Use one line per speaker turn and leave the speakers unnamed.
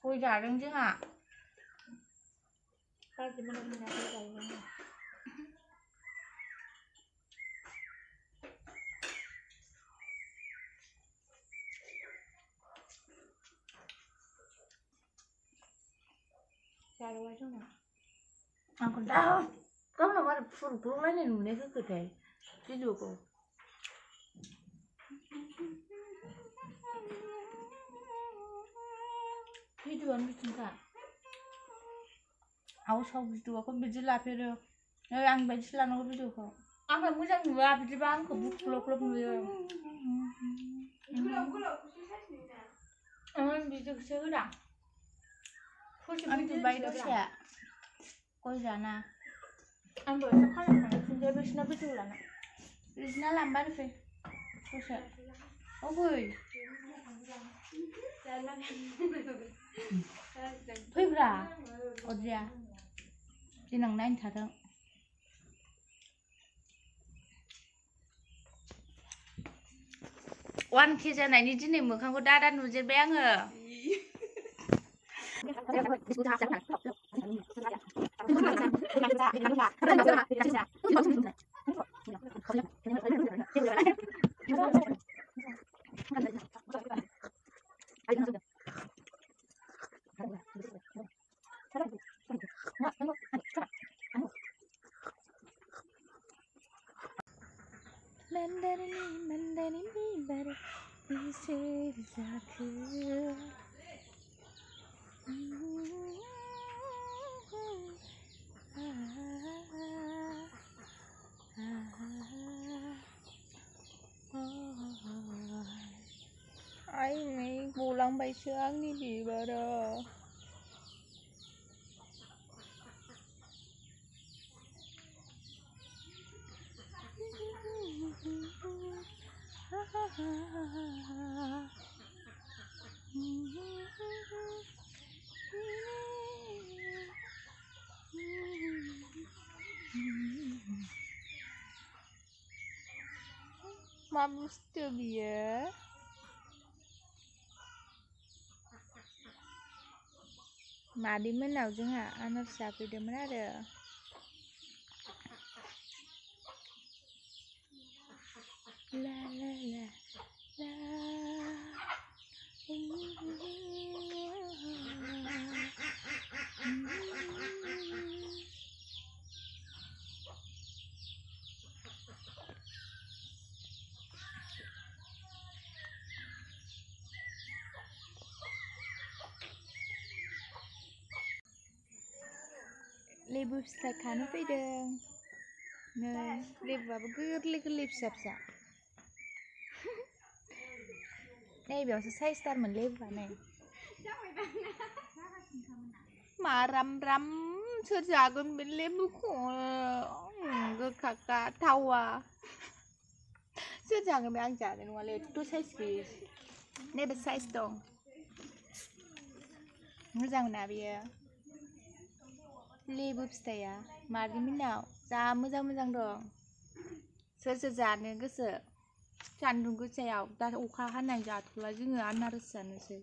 Gôi जादों जोंहा
गाज्रि मोनामनाय जायो जाबाय जोंना
आंखौ दा गावनाव आरो फुरग्लुंलायनाय नुनाय होखोथाय भिडिअखौ भिडिअआनो बिदिनोखा आवसाव भिडिअखौ बिदि लाफेरो आं बायदिसो लानांगौ भिडिअखौ आंहा मोजां नुवा बिदिबा आंखौ बुख्लब ग्लब नुयो बिदिखौसो होदां उन्दुबाय दसे गय जाना आंबो एसे खालामखांनाय फिनजाय बिसिना भिडिअ लाना बिसिना लांबाय फै दसे फै फैब्रा अरजाया देनां नायनो थाथों 1K जानायनि दिनै मोखांखौ दादा नुजोबबाय आङो आइनै गलांबायसो आंनि बिबारा मा बुस्थु बियो मादै मोननाव जोंहा आनारस जाफैदोंमोन आरो ला ला ला ला लेबु फिथाइ खानो फैदों नै लेबुआबो गोरलै गोरलै फिसा फिसा नैबेयावसो साइजथारमोन लेबुआ नै माराम राम सोर जागोन बे लेबुखौ गोखाखा थावा सोर जागोन बे आं जानाय नङालै एथ' साइज गैयै नैबे साइज दं मोजां ना बेयो लेबु फिथाइया मादै मोननाव जा मोजां मोजां दं सोर सोर जानो गोसो सान्दुं गोसायाव दा अखा हानाय जाथ'ला जोङो आनारस जानोसै